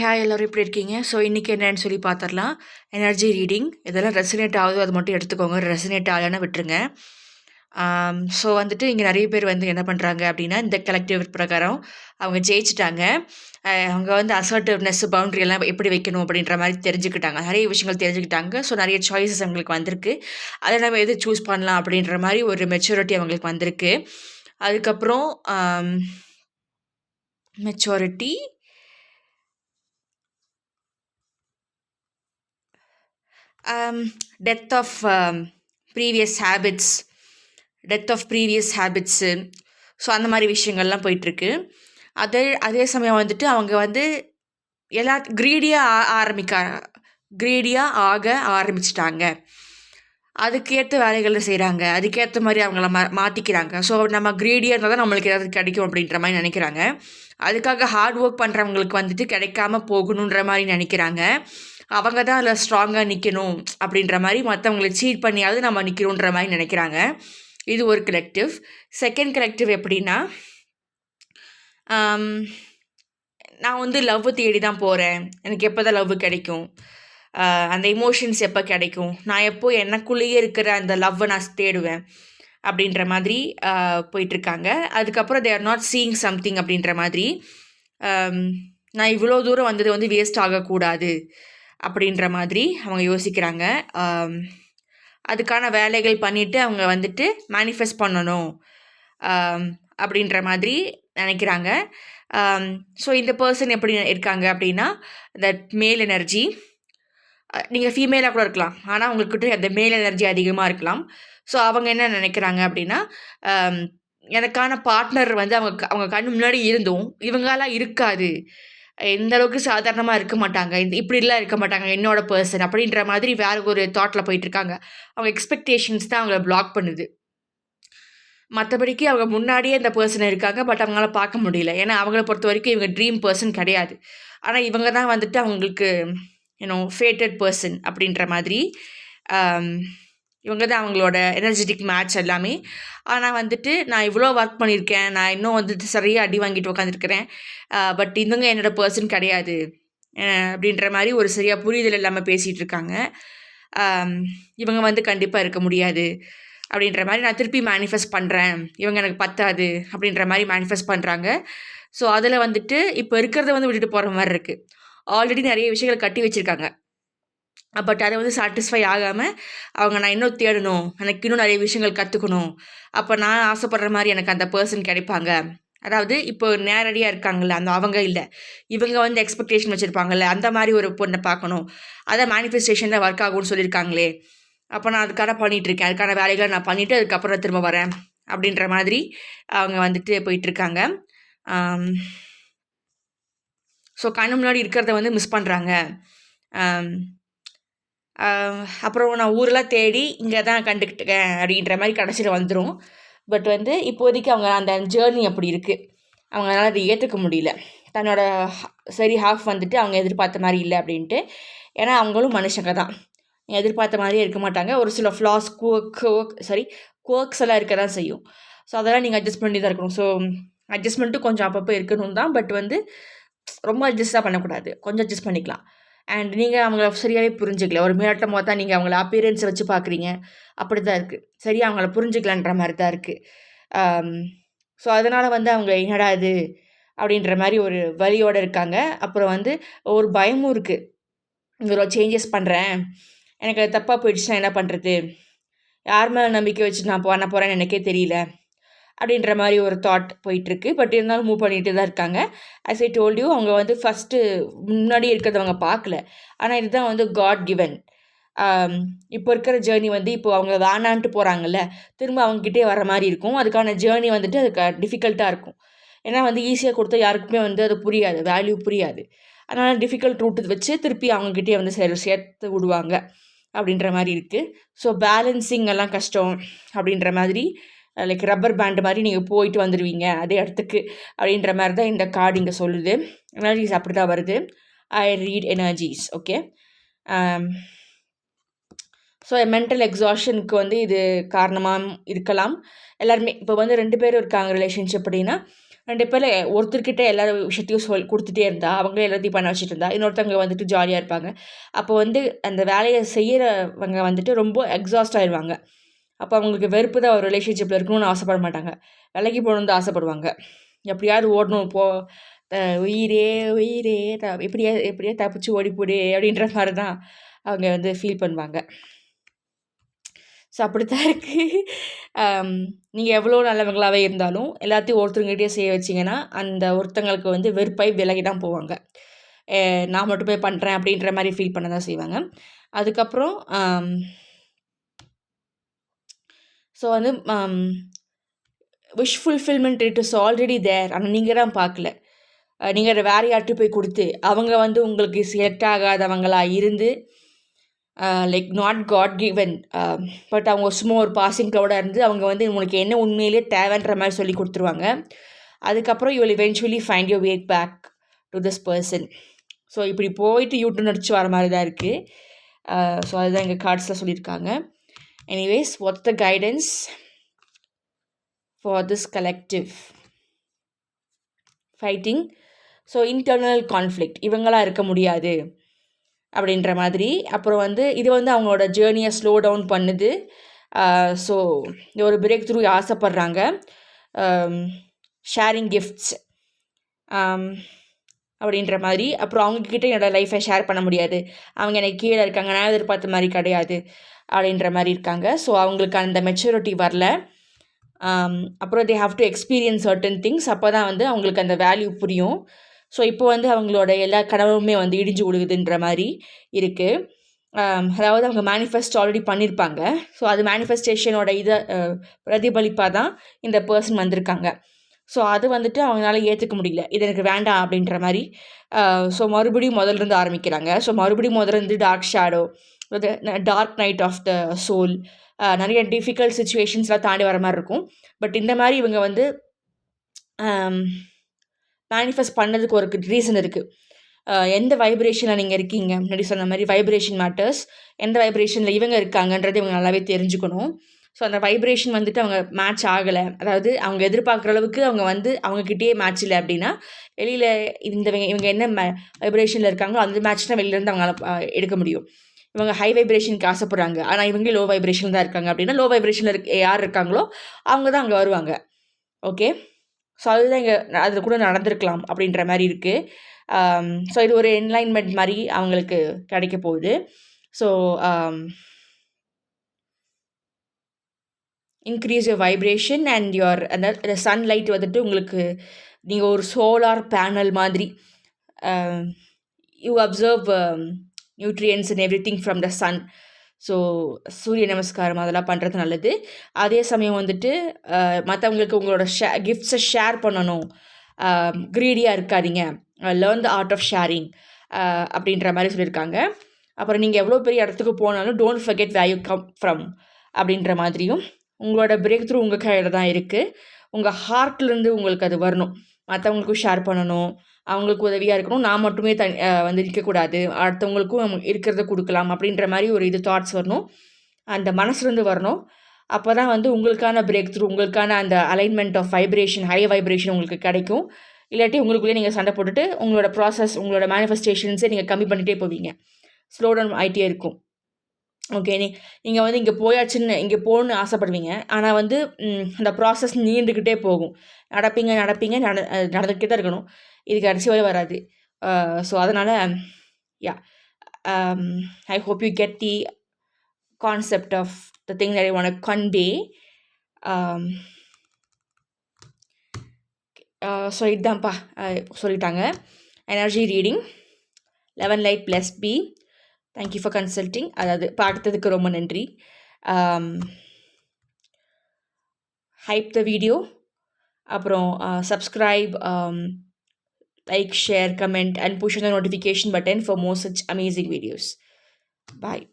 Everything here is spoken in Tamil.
ஹாய் எல்லோரும் எப்படி இருக்கீங்க? ஸோ இன்றைக்கி என்னன்னு சொல்லி பார்த்துடலாம். எனர்ஜி ரீடிங் இதெல்லாம் ரெசனேட் ஆகுதோ அது மட்டும் எடுத்துக்கோங்க. ரெசனேட் ஆகலைன்னா விட்டுருங்க. ஸோ வந்துட்டு இங்கே நிறைய பேர் வந்து என்ன பண்ணுறாங்க அப்படின்னா, இந்த கலெக்டிவ் பிரகாரம் அவங்க ஜெயிச்சிட்டாங்க. அவங்க வந்து அசர்ட்டிவ்னஸ், பவுண்ட்ரி எல்லாம் எப்படி வைக்கணும் அப்படின்ற மாதிரி தெரிஞ்சுக்கிட்டாங்க. நிறைய விஷயங்கள் தெரிஞ்சுக்கிட்டாங்க. ஸோ நிறைய சாய்ஸஸ் அவங்களுக்கு வந்திருக்கு. அதை நம்ம எது சூஸ் பண்ணலாம் அப்படின்ற மாதிரி ஒரு மெச்சூரிட்டி அவங்களுக்கு வந்திருக்கு. அதுக்கப்புறம் maturity death of previous habits habits. So அந்த மாதிரி விஷயங்கள்லாம் போயிட்டுருக்கு. அதே சமயம் வந்துட்டு அவங்க வந்து எல்லா க்ரீடியாக ஆக ஆரம்பிச்சிட்டாங்க. அதுக்கேற்ற வேலைகளை செய்கிறாங்க. அதுக்கேற்ற மாதிரி அவங்கள மாற்றிக்கிறாங்க. ஸோ நம்ம க்ரீடியாக இருந்தால் தான் நம்மளுக்கு ஏதாவது கிடைக்கும் அப்படின்ற மாதிரி நினைக்கிறாங்க. அதுக்காக ஹார்ட் ஒர்க் பண்ணுறவங்களுக்கு வந்துட்டு கிடைக்காம போகணுன்ற மாதிரி நினைக்கிறாங்க. அவங்க தான் அதில் ஸ்ட்ராங்காக நிற்கணும் அப்படின்ற மாதிரி மற்றவங்களை சீட் பண்ணியாவது நம்ம நிற்கணுன்ற மாதிரி நினைக்கிறாங்க. இது ஒரு கலெக்டிவ். செகண்ட் கலெக்டிவ் எப்படின்னா, நான் வந்து லவ் தேடி தான் போகிறேன். எனக்கு எப்போ தான் லவ் கிடைக்கும், அந்த எமோஷன்ஸ் எப்போ கிடைக்கும், நான் எப்போ எனக்குள்ளேயே இருக்கிற அந்த லவ்வை நான் தேடுவேன் அப்படின்ற மாதிரி போயிட்டுருக்காங்க. அதுக்கப்புறம் they are not seeing something அப்படின்ற மாதிரி, நான் இவ்வளோ தூரம் வந்தது வந்து வேஸ்ட் ஆகக்கூடாது அப்படின்ற மாதிரி அவங்க யோசிக்கிறாங்க. அதுக்கான வேலைகள் பண்ணிவிட்டு அவங்க வந்துட்டு மேனிஃபெஸ்ட் பண்ணணும் அப்படின்ற மாதிரி நினைக்கிறாங்க. ஸோ இந்த பர்சன் எப்படி இருக்காங்க அப்படின்னா, தட் மேல் எனர்ஜி. நீங்கள் ஃபீமேலாக கூட இருக்கலாம், ஆனால் அவங்கக்கிட்ட அந்த மேல் எனர்ஜி அதிகமாக இருக்கலாம். ஸோ அவங்க என்ன நினைக்கிறாங்க அப்படின்னா, எனக்கான பார்ட்னர் வந்து அவங்க கண்ணு முன்னாடி இருந்தும் இவங்களாம் இருக்காது, எந்த அளவுக்கு சாதாரணமாக இருக்க மாட்டாங்க, இப்படிலாம் இருக்க மாட்டாங்க என்னோட பர்சன் அப்படின்ற மாதிரி வேறு ஒரு தாட்டில் போயிட்டுருக்காங்க. அவங்க எக்ஸ்பெக்டேஷன்ஸ் தான் அவங்கள பிளாக் பண்ணுது. மற்றபடிக்கு அவங்க முன்னாடியே அந்த பர்சன் இருக்காங்க. பட் அவங்களால பார்க்க முடியல. ஏன்னா அவங்கள பொறுத்த வரைக்கும் இவங்க ட்ரீம் பர்சன் கிடையாது. ஆனால் இவங்க தான் வந்துட்டு அவங்களுக்கு ஃபேட்டட் பர்சன் அப்படின்ற மாதிரி. இவங்க தான் அவங்களோட எனர்ஜெட்டிக் மேட்ச் எல்லாமே. ஆனால் வந்துட்டு நான் இவ்வளோ ஒர்க் பண்ணியிருக்கேன், நான் இன்னும் வந்துட்டு சரியாக அடி வாங்கிட்டு உட்காந்துருக்கிறேன், பட் இவங்க என்னோடய பர்சன் கிடையாது அப்படின்ற மாதிரி ஒரு சரியாக புரிதல் இல்லாமல் பேசிகிட்டு இருக்காங்க. இவங்க வந்து கண்டிப்பாக இருக்க முடியாது அப்படின்ற மாதிரி நான் திருப்பி மேனிஃபெஸ்ட் பண்ணுறேன், இவங்க எனக்கு பத்தாது அப்படின்ற மாதிரி மேனிஃபெஸ்ட் பண்ணுறாங்க. ஸோ அதில் வந்துட்டு இப்போ இருக்கிறத வந்து விட்டுட்டு போகிற மாதிரி இருக்குது. ஆல்ரெடி நிறைய விஷயங்கள் கட்டி வச்சுருக்காங்க. பட் அதை வந்து சாட்டிஸ்ஃபை ஆகாமல் அவங்க நான் இன்னும் தேடணும், எனக்கு இன்னும் நிறைய விஷயங்கள் கற்றுக்கணும், அப்போ நான் ஆசைப்படுற மாதிரி எனக்கு அந்த பர்சன் கிடைப்பாங்க. அதாவது இப்போ நேரடியாக இருக்காங்கள்ல அந்த அவங்க இல்லை, இவங்க வந்து எக்ஸ்பெக்டேஷன் வச்சுருப்பாங்கல்ல, அந்த மாதிரி ஒரு பொண்ணை பார்க்கணும், அதை மேனிஃபெஸ்டேஷனில் ஒர்க் ஆகும்னு சொல்லியிருக்காங்களே, அப்போ நான் அதுக்கான பண்ணிகிட்ருக்கேன், அதுக்கான வேலைகளை நான் பண்ணிவிட்டு அதுக்கப்புறம் திரும்ப வரேன் அப்படின்ற மாதிரி அவங்க வந்துட்டு போயிட்டுருக்காங்க. ஸோ கண்ணு முன்னாடி இருக்கிறத வந்து மிஸ் பண்ணுறாங்க. அப்புறம் நான் ஊரெலாம் தேடி இங்கே தான் கண்டுக்கிட்டேன் அப்படின்ற மாதிரி கடைசியில் வந்துடும். பட் வந்து இப்போதைக்கு அவங்க அந்த ஜேர்னி அப்படி இருக்குது, அவங்களால அதை ஏற்றுக்க முடியல. தன்னோட சரி ஹாஃப் வந்துட்டு அவங்க எதிர்பார்த்த மாதிரி இல்லை அப்படின்ட்டு. ஏன்னா அவங்களும் மனுஷங்க தான், எதிர்பார்த்த மாதிரியே இருக்க மாட்டாங்க. ஒரு சில ஃப்ளாஸ் குவர்க்ஸ் எல்லாம் இருக்க தான் செய்யும். ஸோ அதெல்லாம் நீங்கள் அட்ஜஸ்ட் பண்ணி தான் இருக்கணும். ஸோ அட்ஜஸ்ட்மெண்ட்டும் கொஞ்சம் அப்பப்போ இருக்கணும் தான். பட் வந்து ரொம்ப அட்ஜஸ்ட்டாக பண்ணக்கூடாது, கொஞ்சம் அட்ஜஸ்ட் பண்ணிக்கலாம். அண்ட் நீங்கள் அவங்கள சரியாகவே புரிஞ்சிக்கல. ஒரு மேலோட்டமாக தான் நீங்கள் அவங்கள அப்பியரன்ஸை வச்சு பார்க்குறீங்க, அப்படி தான் இருக்குது. சரியாக அவங்கள புரிஞ்சிக்கலன்ற மாதிரி தான் இருக்குது. ஸோ அதனால் வந்து அவங்க என்னடா இது அப்படின்ற மாதிரி ஒரு வலியோடு இருக்காங்க. அப்புறம் வந்து ஒரு பயமும் இருக்குது, இவ்வளோ சேஞ்சஸ் பண்ணுறேன், எனக்கு அது தப்பாக போயிடுச்சுன்னா என்ன பண்ணுறது, யார் மேலே நம்பிக்கை வச்சு நான் பண்ண போகிறேன்னு எனக்கே தெரியல அப்படின்ற மாதிரி ஒரு தாட் போயிட்டுருக்கு. பட் இருந்தாலும் மூவ் பண்ணிட்டு தான் இருக்காங்க. ஆஸ் ஐ டோல்ட் யூ, அவங்க வந்து ஃபஸ்ட்டு முன்னாடி இருக்கிறத அவங்க பார்க்கல. ஆனால் இதுதான் வந்து காட் கிவன். இப்போ இருக்கிற ஜேர்னி வந்து இப்போது அவங்க வேணான்ட்டு போகிறாங்கல்ல, திரும்ப அவங்ககிட்டே வர மாதிரி இருக்கும். அதுக்கான ஜேர்னி வந்துட்டு அதுக்கு டிஃபிகல்ட்டாக இருக்கும். ஏன்னா வந்து ஈஸியாக கொடுத்தா யாருக்குமே வந்து அது புரியாது, வேல்யூ புரியாது. அதனால் டிஃபிகல்ட் ரூட்டு வச்சு திருப்பி அவங்ககிட்டே வந்து சேர்த்து விடுவாங்க அப்படின்ற மாதிரி இருக்குது. ஸோ பேலன்சிங் எல்லாம் கஷ்டம் அப்படின்ற மாதிரி, லைக் ரப்பர் பேண்டு மாதிரி நீங்கள் போயிட்டு வந்துடுவீங்க அதே இடத்துக்கு அப்படின்ற மாதிரி தான் இந்த கார்டு இங்கே சொல்லுது. எனர்ஜிஸ் அப்படி தான் வருது. I read energies. Okay. So mental எக்ஸாஷனுக்கு வந்து இது காரணமாக இருக்கலாம். எல்லாருமே இப்போ வந்து 2 பேரும் இருக்காங்க ரிலேஷன்ஷிப் அப்படின்னா, 2 பேர்ல ஒருத்தர்கிட்ட எல்லா விஷயத்தையும் குடுத்துட்டே இருந்தா, அவங்களே எல்லாத்தையும் பண்ண வச்சுட்டு இருந்தா, இன்னொருத்தவங்க வந்துட்டு ஜாலியா இருப்பாங்க. அப்போ வந்து அந்த வேலைய செய்யறவங்க வந்துட்டு ரொம்ப எக்ஸாஸ்ட் ஆயிருவாங்க. அப்போ அவங்களுக்கு வெறுப்பு தான் ஒரு ரிலேஷன்ஷிப்ல இருக்கணும்னு ஆசைப்பட மாட்டாங்க. விலகி போகணும்னு தான் ஆசைப்படுவாங்க. எப்படியாவது ஓடணும் போ உயிரே உயிரே எப்படியா எப்படியா தப்பிச்சு ஓடி போடு அப்படின்ற மாரி தான் அவங்க வந்து ஃபீல் பண்ணுவாங்க. ஸோ அப்படித்தான் இருக்கு. நீங்கள் எவ்வளோ நல்லவங்களாவே இருந்தாலும் எல்லாத்தையும் ஒருத்தவங்ககிட்டயே செய்ய வச்சிங்கன்னா, அந்த ஒருத்தங்களுக்கு வந்து வெறுப்பாய் விலகி தான் போவாங்க. நான் மட்டுமே பண்ணுறேன் அப்படின்ற மாரி ஃபீல் பண்ண தான் செய்வாங்க. அதுக்கப்புறம் ஸோ வந்து wish fulfilment it is already there. ஆனால் நீங்கள் தான் பார்க்கல. நீங்கள் அதை வேற யார்கிட்டயும் போய் குடுத்து, அவங்க வந்து உங்களுக்கு செட் ஆகாதவங்களா இருந்து like not God given but அவங்க சும்மா ஒரு பாசிங் க்ளவுடாக இருந்து அவங்க வந்து உனக்கு என்ன உண்மையிலேயே தேவைன்ற மாதிரி சொல்லி கொடுத்துருவாங்க. அதுக்கப்புறம் you will eventually find your way back to this person. So இப்படி போயிட்டு யூடியூப் நடிச்சு வர மாதிரி தான் இருக்குது. ஸோ அதுதான் எங்கள் கார்ட்ஸில் சொல்லியிருக்காங்க. Anyways, what's the guidance for this collective fighting? So internal conflict இவங்களாம் இருக்க முடியாது அப்படின்ற மாதிரி. அப்புறம் வந்து இது வந்து அவங்களோட ஜேர்னியை ஸ்லோ டவுன் பண்ணுது. ஸோ ஒரு பிரேக் த்ரூ ஆசைப்பட்றாங்க. ஷேரிங் கிஃப்ட்ஸ் அப்படின்ற மாதிரி. அப்புறம் அவங்கக்கிட்ட என்னோடய லைஃப்பை ஷேர் பண்ண முடியாது, அவங்க எனக்கு கீழே இருக்காங்க, நான் எதிர்பார்த்த மாதிரி கிடையாது அப்படின்ற மாதிரி இருக்காங்க. ஸோ அவங்களுக்கு அந்த மெச்சூரிட்டி வரல. அப்புறம் they have to experience certain things. அப்போ தான் வந்து அவங்களுக்கு அந்த வேல்யூ புரியும். ஸோ இப்போ வந்து அவங்களோட எல்லா கனவுமே வந்து இடிஞ்சு விழுகுதுன்ற மாதிரி இருக்குது. அதாவது அவங்க மேனிஃபெஸ்ட் ஆல்ரெடி பண்ணியிருப்பாங்க. ஸோ அது மேனிஃபெஸ்டேஷனோட இதை பிரதிபலிப்பாக தான் இந்த பர்சன் வந்திருக்காங்க. ஸோ அது வந்துட்டு அவங்களால ஏற்றுக்க முடியல, இது எனக்கு வேண்டாம் அப்படின்ற மாதிரி. ஸோ மறுபடியும் முதல்லேருந்து ஆரம்பிக்கிறாங்க. ஸோ மறுபடியும் முதல்லேருந்து dark shadow, dark night of the soul, நிறைய டிஃபிகல்ட் சுச்சுவேஷன்ஸ்லாம் தாண்டி வர மாதிரி இருக்கும். பட் இந்த மாதிரி இவங்க வந்து மேனிஃபெஸ்ட் பண்ணதுக்கு ஒரு ரீசன் இருக்குது. எந்த வைப்ரேஷனில் நீங்கள் இருக்கீங்க, முன்னாடி சொன்ன மாதிரி வைப்ரேஷன் மேட்டர்ஸ். எந்த வைப்ரேஷனில் இவங்க இருக்காங்கன்றது இவங்க நல்லாவே தெரிஞ்சுக்கணும். ஸோ அந்த வைப்ரேஷன் வந்துட்டு அவங்க மேட்ச் ஆகலை, அதாவது அவங்க எதிர்பார்க்குற அளவுக்கு அவங்க வந்து அவங்கக்கிட்டேயே மேட்ச் இல்லை அப்படின்னா, வெளியில் இவங்க என்ன வைப்ரேஷனில் இருக்காங்களோ அந்த மேட்ச் தான் வெளியிலேருந்து அவங்களால எடுக்க முடியும். இவங்க ஹை வைப்ரேஷனுக்கு ஆசைப்படுறாங்க, ஆனால் இவங்க லோ வைப்ரேஷன் தான் இருக்காங்க அப்படின்னா, லோ வைப்ரேஷனில் யார் இருக்காங்களோ அவங்க தான் அங்கே வருவாங்க. ஓகே, ஸோ அதுதான் இங்கே அது கூட நடந்திருக்கலாம் அப்படின்ற மாதிரி இருக்குது. ஸோ இது ஒரு என்லைன்மெண்ட் மாதிரி அவங்களுக்கு கிடைக்க போகுது. So increase your vibration and your அந்த சன்லைட் வந்துட்டு உங்களுக்கு நீங்கள் ஒரு சோலார் பேனல் மாதிரி. You absorb nutrients and everything from the sun. So சூரிய நமஸ்காரம் அதெல்லாம் பண்ணுறது நல்லது. அதே சமயம் வந்துட்டு மற்றவங்களுக்கு உங்களோட கிஃப்ட்ஸை ஷேர் பண்ணணும், க்ரீடியாக இருக்காதீங்க, learn the art of sharing அப்படின்ற மாதிரி சொல்லியிருக்காங்க. அப்புறம் நீங்கள் எவ்வளோ பெரிய இடத்துக்கு போனாலும் don't forget where you come from அப்படின்ற மாதிரியும். உங்களோட பிரேக் த்ரூ உங்கள் கையில் தான் இருக்குது. உங்கள் ஹார்ட்லேருந்து உங்களுக்கு அது வரணும். மற்றவங்களுக்கும் ஷேர் பண்ணணும், அவங்களுக்கு உதவியாக இருக்கணும், நான் மட்டுமே வந்து இருக்கக்கூடாது, அடுத்தவங்களுக்கும் இருக்கிறத கொடுக்கலாம் அப்படின்ற மாதிரி ஒரு இது தாட்ஸ் வரணும், அந்த மனசுலேருந்து வரணும். அப்போ தான் வந்து உங்களுக்கான பிரேக் த்ரூ, உங்களுக்கான அந்த alignment of vibration, high vibration உங்களுக்கு கிடைக்கும். இல்லாட்டி உங்களுக்குள்ளேயே நீங்கள் சண்டை போட்டுட்டு உங்களோட ப்ராசஸ், உங்களோட மேனிஃபெஸ்டேஷன்ஸை நீங்கள் கம்மி பண்ணிகிட்டே போவீங்க, ஸ்லோ டவுன் ஆகிட்டே இருக்கும். ஓகே, நீங்கள் வந்து இங்கே போயாச்சுன்னு இங்கே போகணுன்னு ஆசைப்படுவீங்க, ஆனால் வந்து அந்த ப்ராசஸ் நீண்டுக்கிட்டே போகும். நடப்பீங்க நடந்துக்கிட்டே தான் இருக்கணும், இது கடைசி வரை வராது. ஸோ அதனால் yeah, I hope you get the concept of the thing that I want to convey. So இதுதான்ப்பா சொல்லிட்டாங்க. Energy reading 11 light plus B. Thank you for consulting. அதாவது பார்த்ததுக்கு ரொம்ப நன்றி. ஹைப் த வீடியோ, அப்புறம் subscribe, like, share, comment and push the notification button for more such amazing videos. Bye.